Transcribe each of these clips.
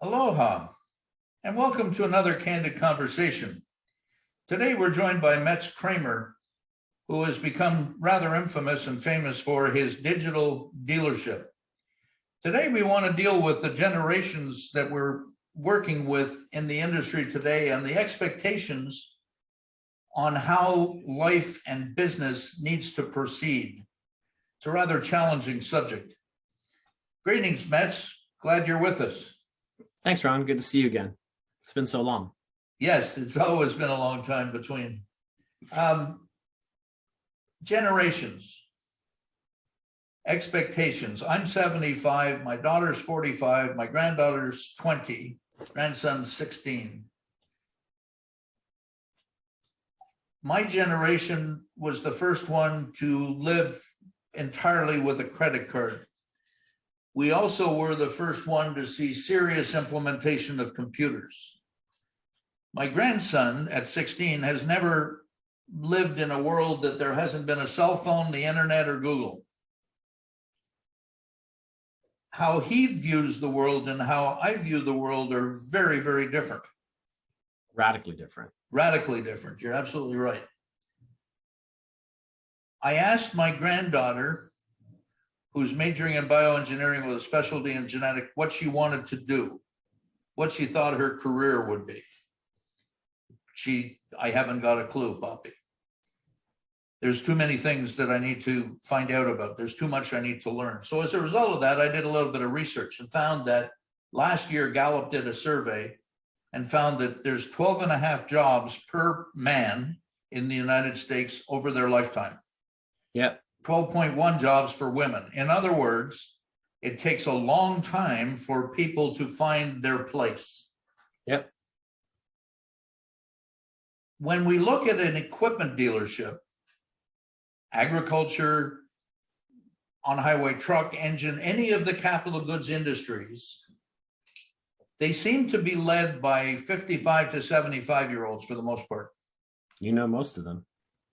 Aloha, and welcome to another Candid Conversation. Today we're joined by Kramer, who has become rather infamous and famous for his digital dealership. Today we want to deal with the generations that we're working with in the industry today and the expectations on how life and business needs to proceed. It's a rather challenging subject. Greetings, Mets. Glad you're with us. Thanks, Ron. Good to see you again. It's been so long. Yes, it's always been a long time between. Generations, expectations. I'm 75, my daughter's 45, my granddaughter's 20, grandson's 16. My generation was the first one to live entirely with a credit card. We also were the first one to see serious implementation of computers. My grandson at 16 has never lived in a world that there hasn't been a cell phone, the internet, or Google. How he views the world and how I view the world are very, very different. Radically different. Radically different. You're absolutely right. I asked my granddaughter, who's majoring in bioengineering with a specialty in genetic, what she wanted to do, what she thought her career would be. I haven't got a clue, Poppy. There's too many things that I need to find out about. There's too much I need to learn. So as a result of that, I did a little bit of research and found that last year Gallup did a survey and found that there's 12.5 jobs per man in the United States over their lifetime. Yep. 12.1 jobs for women. In other words, it takes a long time for people to find their place. Yep. When we look at an equipment dealership, agriculture, on-highway truck, engine, any of the capital goods industries, they seem to be led by 55 to 75-year-olds for the most part. You know most of them.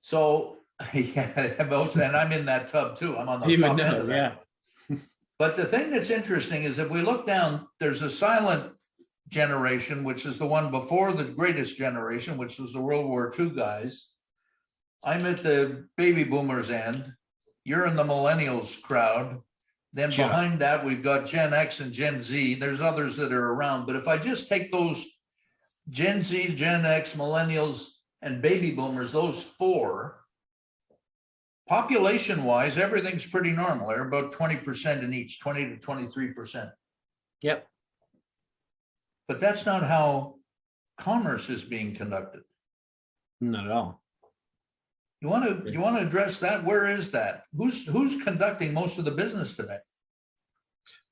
So, yeah, most, and I'm in that tub too. I'm on the top end of that. Yeah. But the thing that's interesting is if we look down, there's a silent generation, which is the one before the greatest generation, which was the World War II guys. I'm at the baby boomers end. You're in the millennials crowd. Then behind that, we've got Gen X and Gen Z. There's others that are around. But if I just take those Gen Z, Gen X, millennials, and baby boomers, those four, population-wise, everything's pretty normal. They're about 20% in each, 20 to 23%. Yep. But that's not how commerce is being conducted. Not at all. You want to address that? Where is that? Who's conducting most of the business today?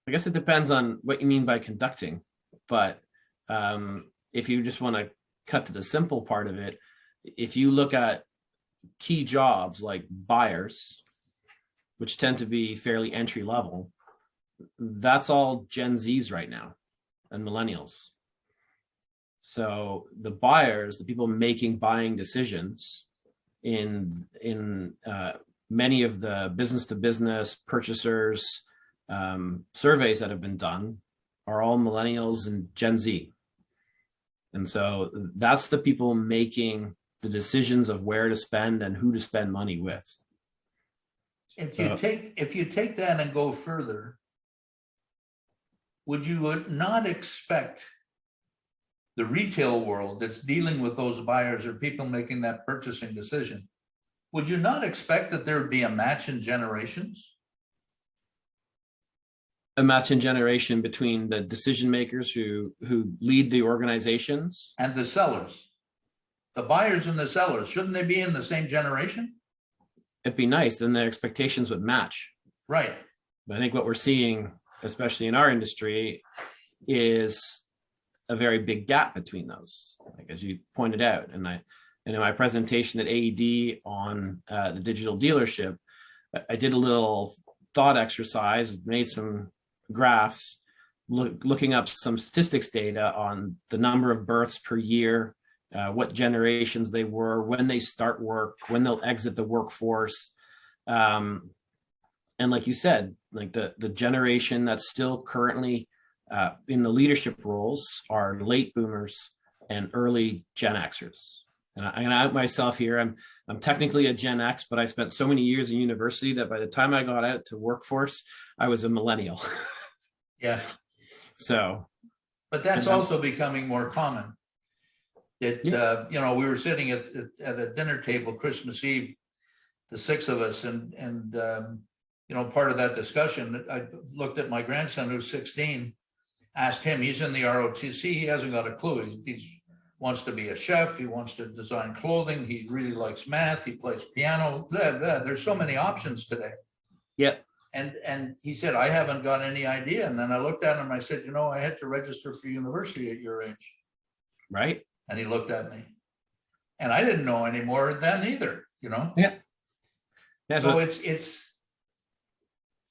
I guess it depends on what you mean by conducting. But if you just want to cut to the simple part of it, if you look at key jobs like buyers, which tend to be fairly entry level, that's all Gen Zs right now and millennials. So the buyers, the people making buying decisions in many of the business to business purchasers surveys that have been done are all millennials and Gen Z. And so that's the people making the decisions of where to spend and who to spend money with. If you take that and go further, would you not expect the retail world that's dealing with those buyers or people making that purchasing decision, would you not expect that there would be a match in generations? A match in generation between the decision makers who lead the organizations and the sellers. The buyers and the sellers, shouldn't they be in the same generation? It'd be nice, then their expectations would match. Right. But I think what we're seeing, especially in our industry, is a very big gap between those, like as you pointed out. And in my presentation at AED on the digital dealership, I did a little thought exercise, made some graphs, looking up some statistics data on the number of births per year, what generations they were, when they start work, when they'll exit the workforce. And like you said, like the generation that's still currently in the leadership roles are late boomers and early Gen Xers. And I'm going to out myself here. I'm technically a Gen X, but I spent so many years in university that by the time I got out to workforce, I was a millennial. Yeah. So, but that's also becoming more common. It, you know, we were sitting at a dinner table Christmas Eve, the six of us, and you know, part of that discussion, I looked at my grandson who's 16, asked him, he's in the ROTC, he hasn't got a clue. He's wants to be a chef, he wants to design clothing, he really likes math, he plays piano, blah, blah. There's so many options today. yeah. And he said, I haven't got any idea. And then I looked at him and I said, you know, I had to register for university at your age. Right. And he looked at me. And I didn't know any more then either, you know? Yeah. Yeah. So it's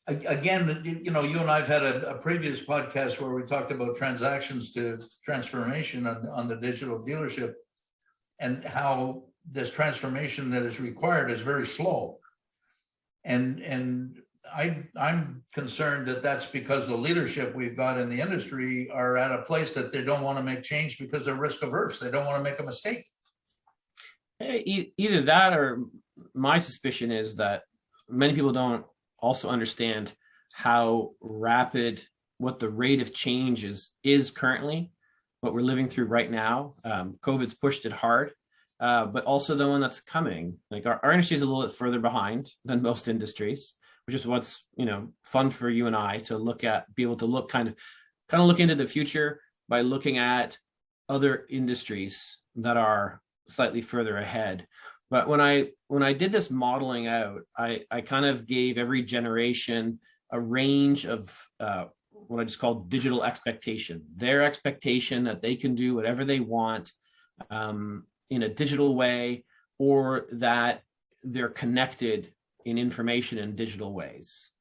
again, you know, you and I've had a previous podcast where we talked about transactions to transformation on the digital dealership, and how this transformation that is required is very slow. And I'm concerned that that's because the leadership we've got in the industry are at a place that they don't want to make change because they're risk averse. They don't want to make a mistake. Either that, or my suspicion is that many people don't also understand how rapid what the rate of change is currently, what we're living through right now. COVID's pushed it hard, but also the one that's coming. Like our industry is a little bit further behind than most industries, which is what's, you know, fun for you and I to look at, be able to look kind of look into the future by looking at other industries that are slightly further ahead. But when I did this modeling out, I kind of gave every generation a range of what I just call digital expectation, their expectation that they can do whatever they want in a digital way, or that they're connected in information in digital ways.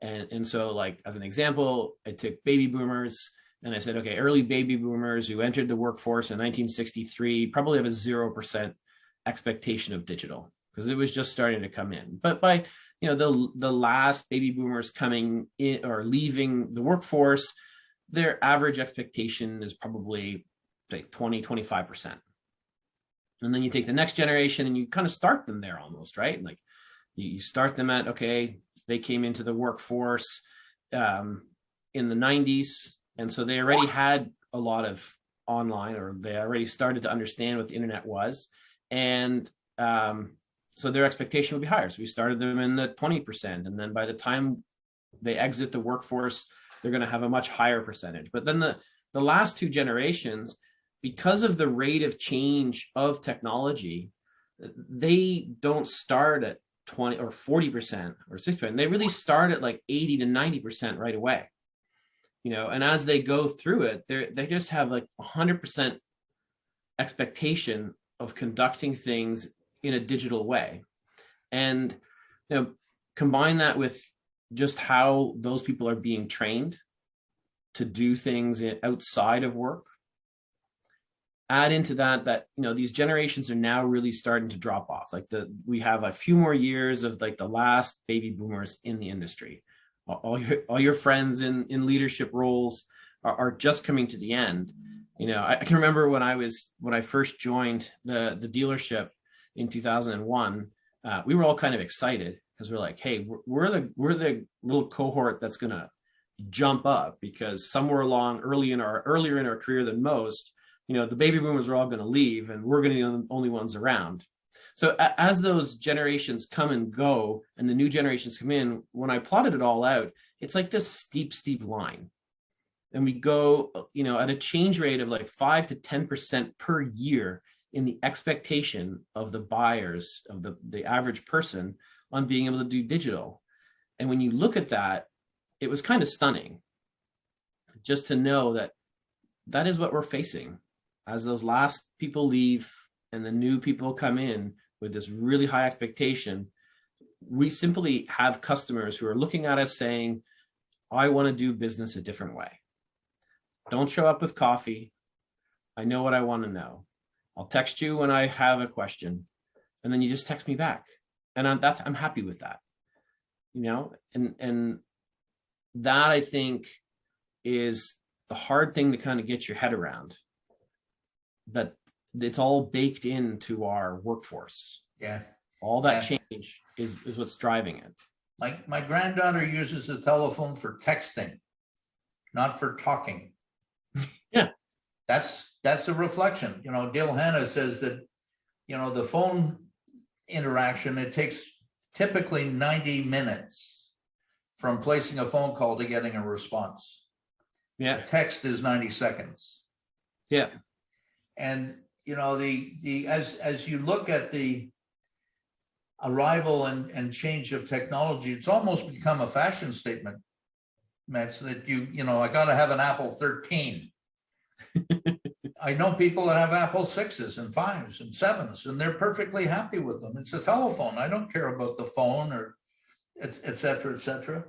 And so, like, as an example, I took baby boomers and I said, okay, early baby boomers who entered the workforce in 1963 probably have a 0% expectation of digital because it was just starting to come in. But by, you know, the last baby boomers coming in or leaving the workforce, their average expectation is probably like 20-25%. And then you take the next generation and you kind of start them there almost, right? Like you start them at, okay, they came into the workforce in the 90s, and so they already had a lot of online, or they already started to understand what the internet was. And so their expectation would be higher. So we started them in the 20%. And then by the time they exit the workforce, they're going to have a much higher percentage. But then the last two generations, because of the rate of change of technology, they don't start at 20 or 40% or 60%. They really start at like 80 to 90% right away. You know, and as they go through it, they just have like 100% expectation of conducting things in a digital way. And, you know, combine that with just how those people are being trained to do things outside of work. Add into that, you know, these generations are now really starting to drop off. Like we have a few more years of like the last baby boomers in the industry. All your friends in leadership roles are just coming to the end. You know, I can remember when I first joined the dealership in 2001, we were all kind of excited because we're like, hey, we're the little cohort that's going to jump up, because somewhere along earlier in our career than most, you know, the baby boomers are all going to leave and we're going to be the only ones around. So as those generations come and go and the new generations come in, when I plotted it all out, it's like this steep line. And we go, you know, at a change rate of like 5 to 10% per year in the expectation of the buyers, of the average person, on being able to do digital. And when you look at that, it was kind of stunning just to know that is what we're facing as those last people leave and the new people come in with this really high expectation. We simply have customers who are looking at us saying, I want to do business a different way. Don't show up with coffee. I know what I want to know. I'll text you when I have a question, and then you just text me back. And I'm happy with that, you know, and that I think is the hard thing to kind of get your head around, that it's all baked into our workforce. Yeah. All that Yeah. change is what's driving it. My granddaughter uses the telephone for texting, not for talking. Yeah. That's a reflection. Dale Hanna says that, the phone interaction, it takes typically 90 minutes from placing a phone call to getting a response. Yeah. A text is 90 seconds. Yeah. And, as you look at the arrival and change of technology, it's almost become a fashion statement, Matt, so that I got to have an Apple 13. I know people that have Apple 6s and 5s and 7s, and they're perfectly happy with them. It's a telephone. I don't care about the phone or et cetera, et cetera.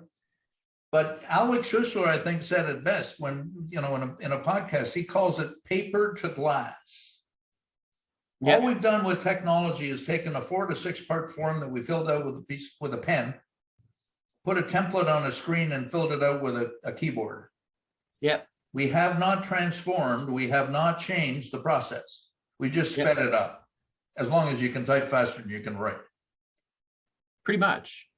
But Alex Schussler, I think, said it best when, in a podcast, he calls it paper to glass. Yeah. All we've done with technology is taken a 4 to 6 part form that we filled out with a pen, put a template on a screen and filled it out with a keyboard. Yep. We have not transformed, we have not changed the process. We just sped it up. As long as you can type faster than you can write. Pretty much.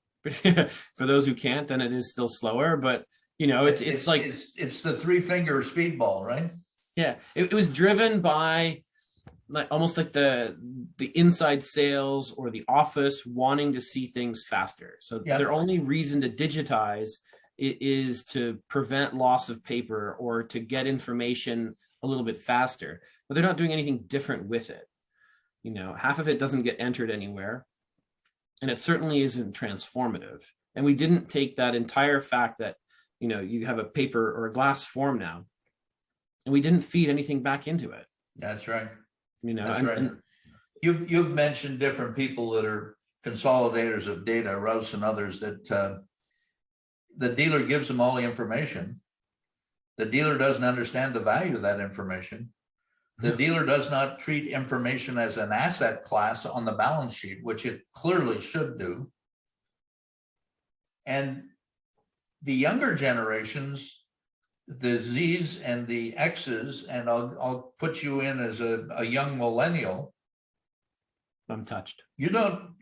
For those who can't, then it is still slower, but it's like it's the 3-finger speedball, right? Yeah. It was driven by almost like the inside sales or the office wanting to see things faster. So their only reason to digitize it is to prevent loss of paper or to get information a little bit faster, but they're not doing anything different with it. Half of it doesn't get entered anywhere, and it certainly isn't transformative. And we didn't take that entire fact that, you have a paper or a glass form now, and we didn't feed anything back into it. That's right. That's right. And you've mentioned different people that are consolidators of data, Rouse and others, that the dealer gives them all the information. The dealer doesn't understand the value of that information. The dealer does not treat information as an asset class on the balance sheet, which it clearly should do. And the younger generations, the Z's and the X's, and I'll put you in as a young millennial. I'm touched. You're not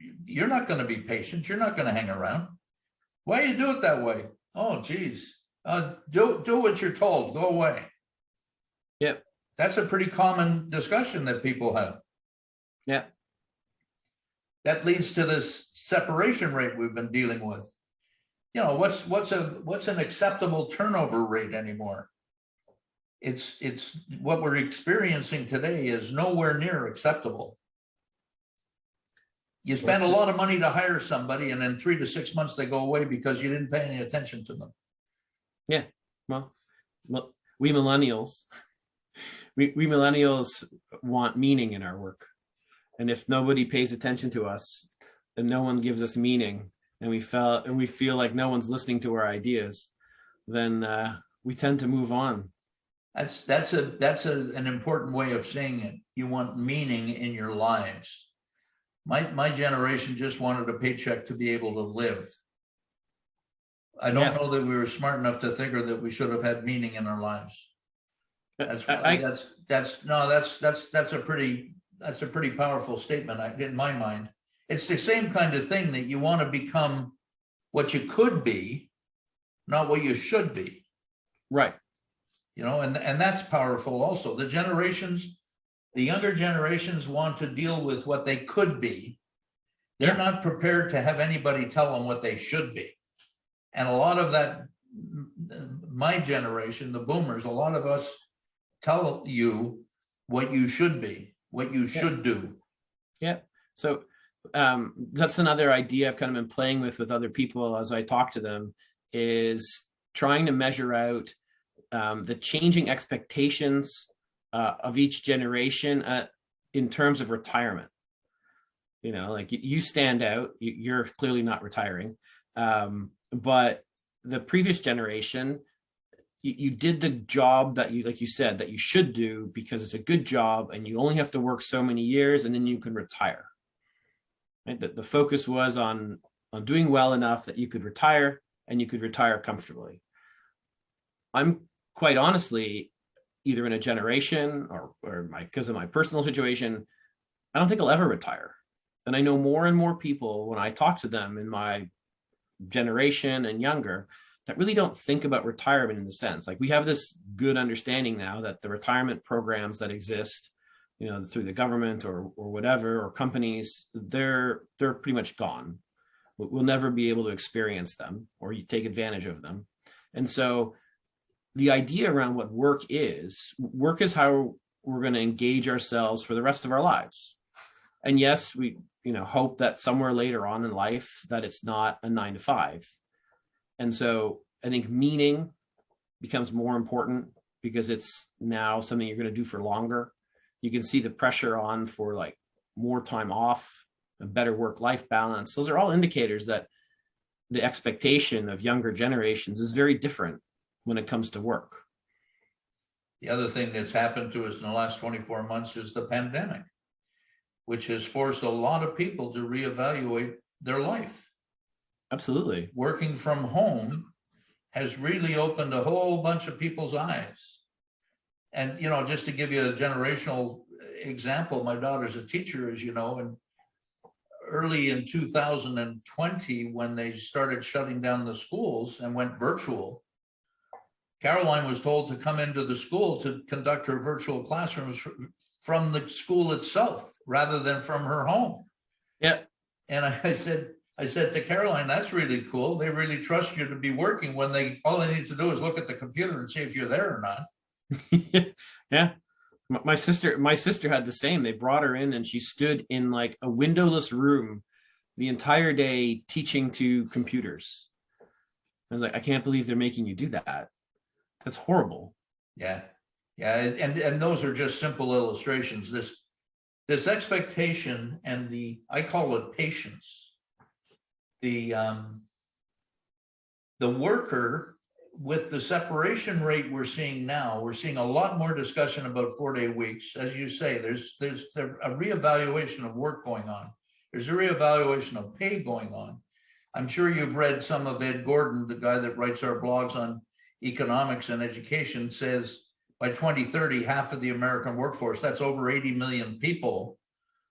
going to be patient. You're not going to hang around. Why do you do it that way? Oh, geez. Do what you're told. Go away. Yep. That's a pretty common discussion that people have. Yeah. That leads to this separation rate we've been dealing with. What's an acceptable turnover rate anymore? It's what we're experiencing today is nowhere near acceptable. You spend a lot of money to hire somebody, and in 3 to 6 months they go away because you didn't pay any attention to them. Yeah. Well, we millennials want meaning in our work. And if nobody pays attention to us and no one gives us meaning, and we feel like no one's listening to our ideas, then we tend to move on. That's an important way of saying it. You want meaning in your lives. My generation just wanted a paycheck to be able to live. I don't know that we were smart enough to figure that we should have had meaning in our lives. That's a pretty powerful statement in my mind. It's the same kind of thing that you want to become what you could be, not what you should be. Right. And that's powerful also. The younger generations want to deal with what they could be. They're not prepared to have anybody tell them what they should be. And a lot of that, my generation, the boomers, a lot of us tell you what you should be, what you should do. Yeah. So that's another idea I've kind of been playing with other people as I talk to them, is trying to measure out the changing expectations of each generation in terms of retirement. Like you stand out, you're clearly not retiring, but the previous generation, you did the job that you, like you said, that you should do because it's a good job and you only have to work so many years and then you can retire. Right? The focus was on doing well enough that you could retire and you could retire comfortably. I'm quite honestly, either in a generation or because of my personal situation, I don't think I'll ever retire. And I know more and more people when I talk to them in my generation and younger that really don't think about retirement in the sense. Like we have this good understanding now that the retirement programs that exist, through the government or whatever, or companies, they're pretty much gone. We'll never be able to experience them or you take advantage of them. And so the idea around what work is how we're going to engage ourselves for the rest of our lives. And yes, we hope that somewhere later on in life that it's not a 9 to 5. And so I think meaning becomes more important because it's now something you're going to do for longer. You can see the pressure on for like more time off, a better work-life balance. Those are all indicators that the expectation of younger generations is very different when it comes to work. The other thing that's happened to us in the last 24 months is the pandemic, which has forced a lot of people to reevaluate their life. Absolutely. Working from home has really opened a whole bunch of people's eyes. And, just to give you a generational example, my daughter's a teacher, as you know, and early in 2020, when they started shutting down the schools and went virtual, Caroline was told to come into the school to conduct her virtual classrooms from the school itself rather than from her home. Yeah. And I said to Caroline, that's really cool. They really trust you to be working when all they need to do is look at the computer and see if you're there or not. Yeah. My sister had the same. They brought her in and she stood in like a windowless room the entire day teaching to computers. I was like, I can't believe they're making you do that. That's horrible. Yeah. Yeah. And those are just simple illustrations. This expectation and I call it patience. The worker, with the separation rate we're seeing now, we're seeing a lot more discussion about 4-day weeks. As you say, there's a reevaluation of work going on. There's a reevaluation of pay going on. I'm sure you've read some of Ed Gordon, the guy that writes our blogs on economics and education, says by 2030, half of the American workforce, that's over 80 million people,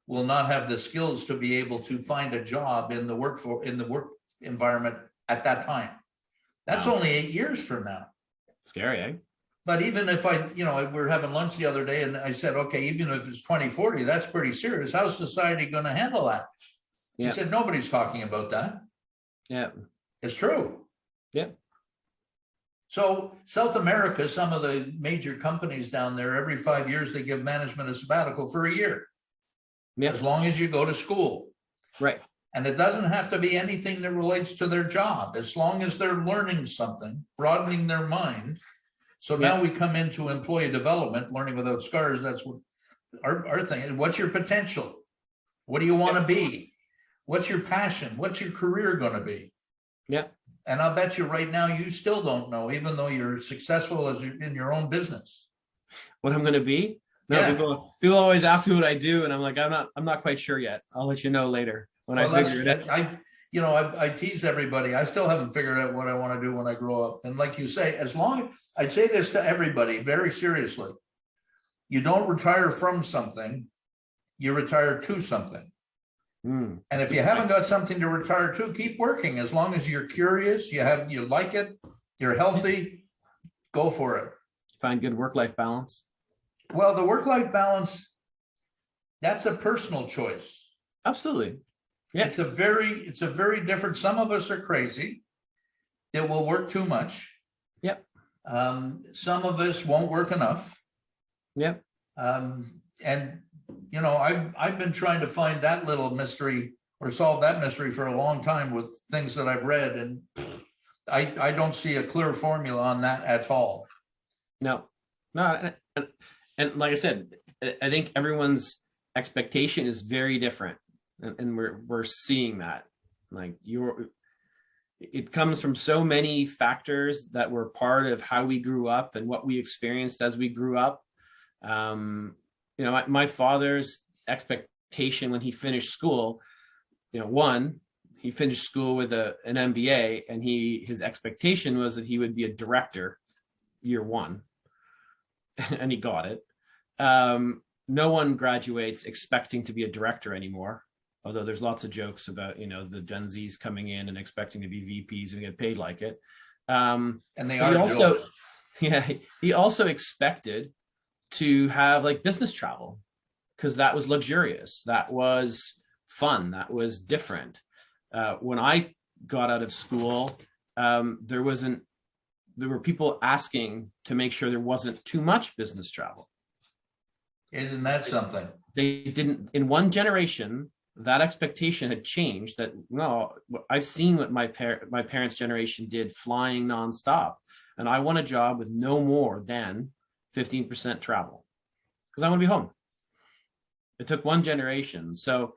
will not have the skills to be able to find a job in the work environment at that time. That's only 8 years from now. Scary, eh? But even if we were having lunch the other day and I said, okay, even if it's 2040, that's pretty serious. How's society going to handle that? Yeah. He said, nobody's talking about that. Yeah. It's true. Yeah. So South America, some of the major companies down there, every 5 years, they give management a sabbatical for a year. Yeah. As long as you go to school. Right. And it doesn't have to be anything that relates to their job, as long as they're learning something, broadening their mind. So now we come into employee development, learning without scars. That's what our thing is. What's your potential? What do you want to be? What's your passion? What's your career going to be? Yeah. And I'll bet you right now, you still don't know, even though you're successful in your own business. What I'm going to be? No, yeah. People always ask me what I do, and I'm like, I'm not quite sure yet. I'll let you know later. I tease everybody. I still haven't figured out what I want to do when I grow up. And like you say, I'd say this to everybody very seriously, you don't retire from something, you retire to something. And if you haven't got something to retire to, keep working. As long as you're curious, you like it, you're healthy, go for it. Find good work-life balance. Well, the work-life balance, that's a personal choice. Absolutely. Yeah. It's a very different. Some of us are crazy. It will work too much. Yep. Some of us won't work enough. Yep. And I've been trying to find that little mystery or solve that mystery for a long time with things that I've read, and I don't see a clear formula on that at all. No. And like I said, I think everyone's expectation is very different. And we're seeing that, like it comes from so many factors that were part of how we grew up and what we experienced as we grew up. My father's expectation when he finished school, he finished school with an MBA, and his expectation was that he would be a director year one, and he got it. No one graduates expecting to be a director anymore, although there's lots of jokes about, the Gen Zs coming in and expecting to be VPs and get paid like it. And they But are jokes. yeah, he also expected to have like business travel, because that was luxurious, that was fun, that was different. When I got out of school, there were people asking to make sure there wasn't too much business travel. Isn't that something? They didn't, in one generation, that expectation had changed. That, no, I've seen what my parents' generation did, flying nonstop, and I want a job with no more than 15% travel because I want to be home. It took one generation. So,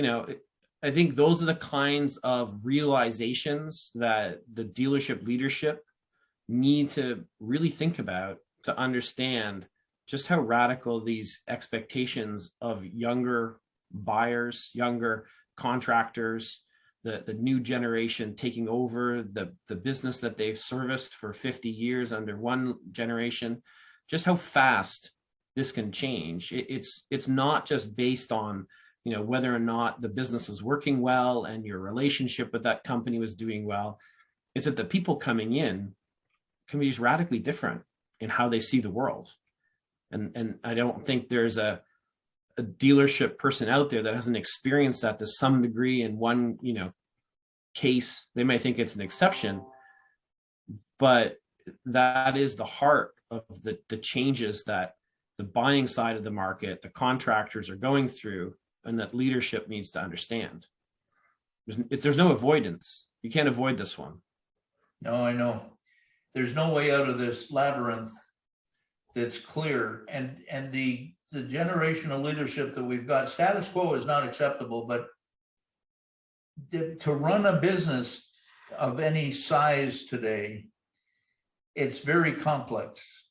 I think those are the kinds of realizations that the dealership leadership need to really think about, to understand just how radical these expectations of younger buyers, younger contractors, the new generation taking over the business that they've serviced for 50 years under one generation, just how fast this can change. It's not just based on, whether or not the business was working well and your relationship with that company was doing well. It's that the people coming in can be just radically different in how they see the world. And I don't think there's a dealership person out there that hasn't experienced that to some degree. In one, case, they may think it's an exception, but that is the heart of the changes that the buying side of the market, the contractors are going through, and that leadership needs to understand. There's no avoidance. You can't avoid this one. No, I know. There's no way out of this labyrinth that's clear. And the generational leadership that we've got, status quo is not acceptable, but to run a business of any size today, it's very complex.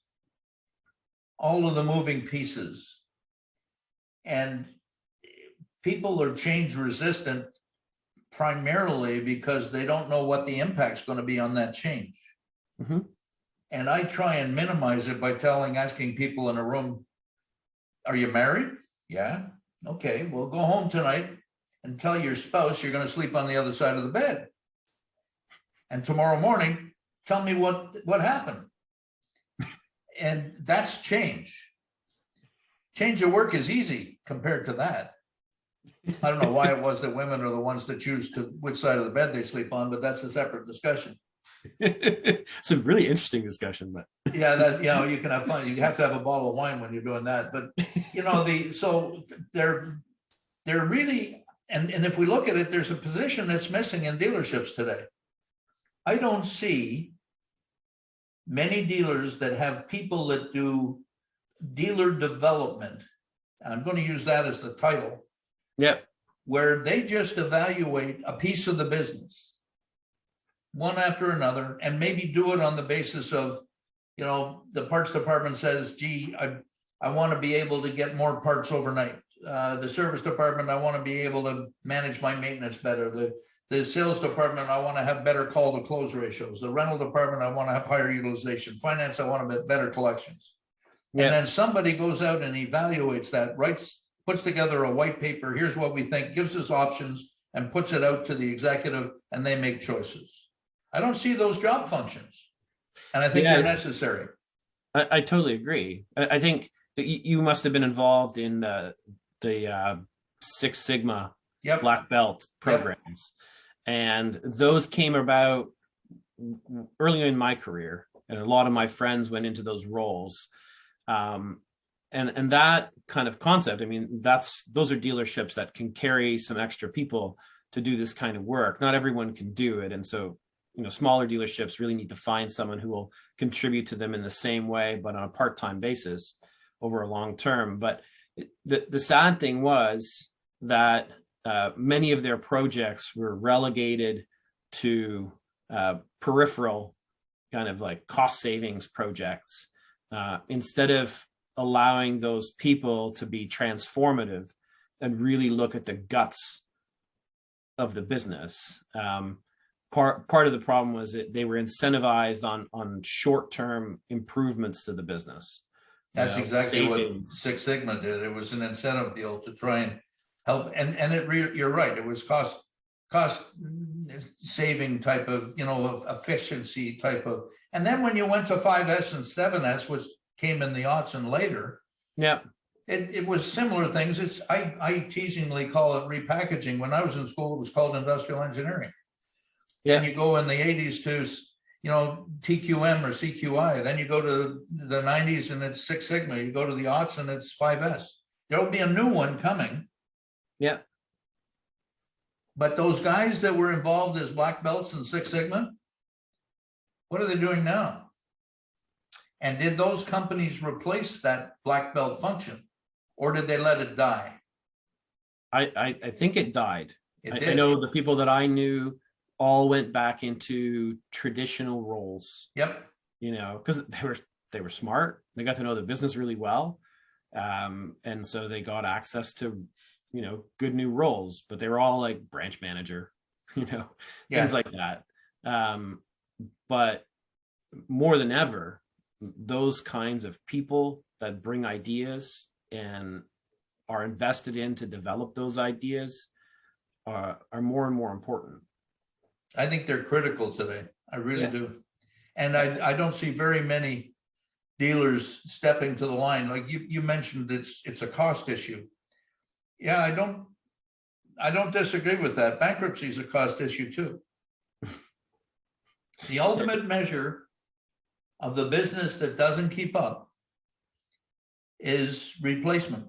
All of the moving pieces. And people are change resistant primarily because they don't know what the impact's going to be on that change. Mm-hmm. And I try and minimize it by asking people in a room, are you married? Yeah. Okay, well, go home tonight and tell your spouse you're going to sleep on the other side of the bed. And tomorrow morning, tell me what happened. And that's change. Change of work is easy compared to that. I don't know why it was that women are the ones that choose which side of the bed they sleep on, but that's a separate discussion. It's a really interesting discussion, but yeah, you can have fun. You have to have a bottle of wine when you're doing that. But so they're really, and if we look at it, there's a position that's missing in dealerships today. I don't see many dealers that have people that do dealer development, and I'm going to use that as the title. Yep. Where they just evaluate a piece of the business, one after another, and maybe do it on the basis of, the parts department says, gee, I want to be able to get more parts overnight. The service department, I want to be able to manage my maintenance better. The sales department, I want to have better call to close ratios. The rental department, I want to have higher utilization. Finance, I want to have better collections. Yep. And then somebody goes out and evaluates that, puts together a white paper, here's what we think, gives us options, and puts it out to the executive, and they make choices. I don't see those job functions, and I think they're necessary. I totally agree. I think that you must have been involved in the Six Sigma Black Belt programs, and those came about early in my career, and a lot of my friends went into those roles. And that kind of concept, those are dealerships that can carry some extra people to do this kind of work. Not everyone can do it. And so, smaller dealerships really need to find someone who will contribute to them in the same way, but on a part-time basis over a long term. But the sad thing was that many of their projects were relegated to peripheral kind of like cost savings projects, instead of allowing those people to be transformative and really look at the guts of the business. part of the problem was that they were incentivized on short-term improvements to the business. That's exactly savings. what Six Sigma did. It was an incentive deal to try and help. And you're right. It was cost saving type of, of efficiency type of. And then when you went to 5S and 7S, which came in the aughts and later, yeah, it was similar things. I teasingly call it repackaging. When I was in school, it was called industrial engineering. yeah. Then you go in the 80s to, TQM or CQI. Then you go to the 90s and it's Six Sigma. You go to the aughts and it's 5S. There'll be a new one coming. Yeah. But those guys that were involved as black belts in Six Sigma, what are they doing now? And did those companies replace that black belt function, or did they let it die? I think it died. It I know the people that I knew all went back into traditional roles. Yep. Because they were smart. They got to know the business really well, and so they got access to good new roles. But they were all like branch manager, things like that. But more than ever, those kinds of people that bring ideas and are invested in to develop those ideas are more and more important. I think they're critical today. I really do. And I don't see very many dealers stepping to the line. Like you mentioned, it's a cost issue. Yeah, I don't disagree with that. Bankruptcy is a cost issue too. The ultimate measure of the business that doesn't keep up is replacement.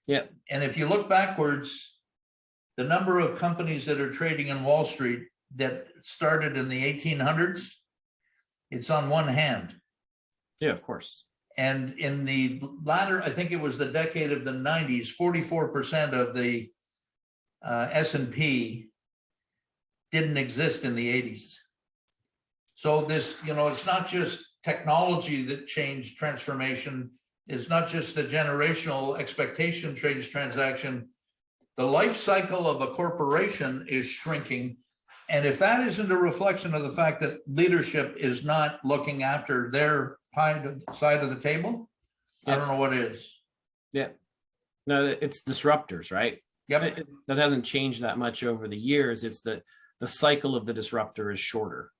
Yeah. And if you look backwards, the number of companies that are trading in Wall Street that started in the 1800s, it's on one hand. Yeah, of course. And in the latter, I think it was the decade of the 90s, 44% of the S&P didn't exist in the 80s. So this, it's not just technology that changed transformation. It's not just the generational expectation change transaction. The life cycle of a corporation is shrinking. And if that isn't a reflection of the fact that leadership is not looking after their side of the table, I don't know what is. Yeah. No, it's disruptors, right? Yep. That hasn't changed that much over the years. It's the cycle of the disruptor is shorter.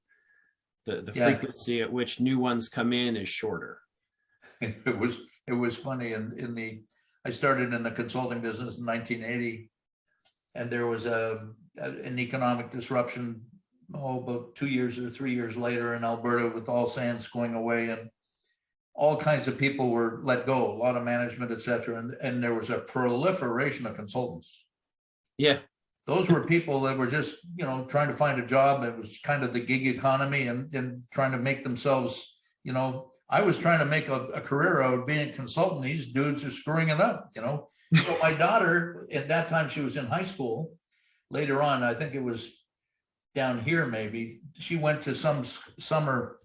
The frequency at which new ones come in is shorter. It was funny. And I started in the consulting business in 1980, and there was an economic disruption, about 2 years or 3 years later in Alberta, with all sands going away, and all kinds of people were let go, a lot of management, et cetera. And there was a proliferation of consultants. Yeah. Those were people that were just, trying to find a job. It was kind of the gig economy and trying to make themselves, I was trying to make a career out of being a consultant. These dudes are screwing it up, So my daughter, at that time, she was in high school. Later on, I think it was down here, maybe, she went to some summer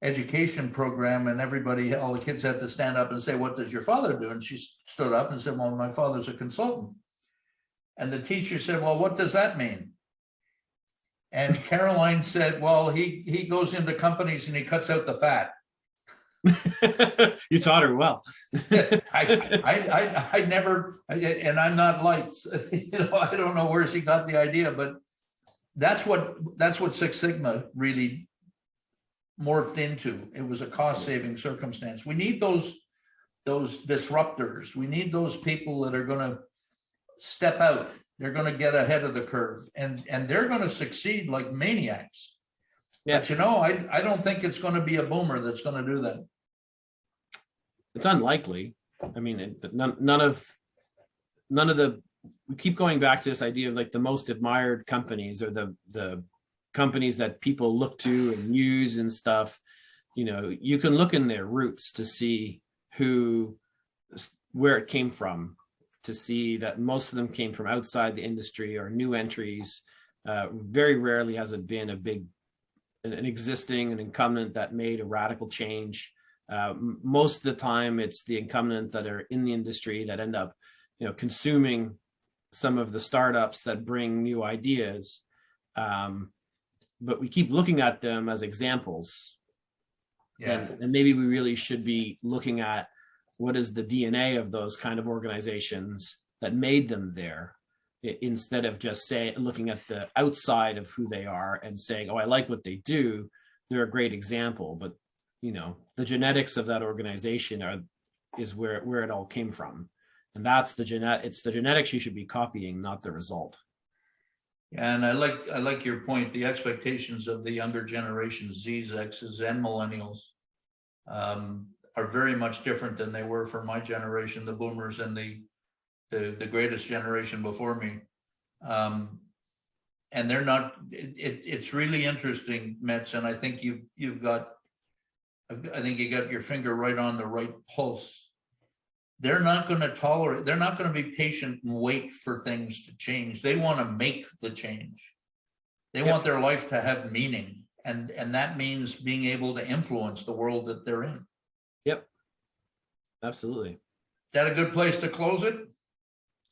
education program, and all the kids had to stand up and say, "What does your father do?" And she stood up and said, "Well, my father's a consultant." And the teacher said, "Well, what does that mean?" And Caroline said, "Well, he goes into companies and he cuts out the fat." You taught her well. I never, and I'm not light, I don't know where she got the idea, but that's what Six Sigma really morphed into. It was a cost-saving circumstance. We need those disruptors. We need those people that are going to step out. They're going to get ahead of the curve, and they're going to succeed like maniacs. Yeah. But I don't think it's going to be a boomer that's going to do that. It's unlikely. I mean, none of the, we keep going back to this idea of like the most admired companies, or the companies that people look to and use and stuff. You can look in their roots to see where it came from, to see that most of them came from outside the industry or new entries. Very rarely has it been an existing, an incumbent that made a radical change. Most of the time, it's the incumbents that are in the industry that end up, consuming some of the startups that bring new ideas. but we keep looking at them as examples. Yeah. And maybe we really should be looking at what is the DNA of those kind of organizations that made them there, instead of just looking at the outside of who they are and saying, oh, I like what they do, they're a great example. But the genetics of that organization is where it all came from. And that's it's the genetics you should be copying, not the result. Yeah, and I like your point. The expectations of the younger generation, Z's, X's, and millennials, are very much different than they were for my generation, the boomers and the greatest generation before me. And they're not. It's really interesting, Metz, and I think you got your finger right on the right pulse. They're not going to tolerate, they're not going to be patient and wait for things to change. They want to make the change. They want their life to have meaning. And that means being able to influence the world that they're in. Yep. Absolutely. Is that a good place to close it?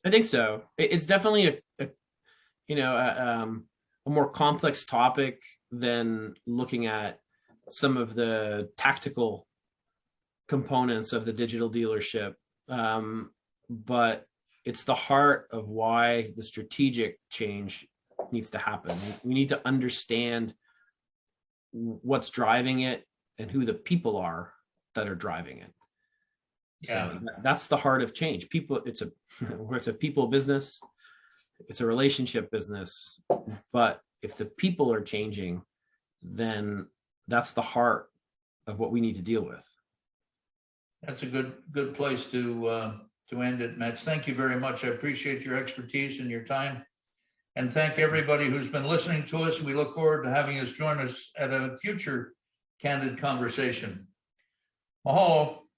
I think so. It's definitely a more complex topic than looking at some of the tactical components of the digital dealership. But it's the heart of why the strategic change needs to happen. We need to understand what's driving it and who the people are that are driving it. Yeah. So that's the heart of change. People, it's a people business. It's a relationship business. But if the people are changing, then that's the heart of what we need to deal with. That's a good place to end it, Metz. Thank you very much. I appreciate your expertise and your time. And thank everybody who's been listening to us. We look forward to having us join us at a future Candid Conversation. Mahalo.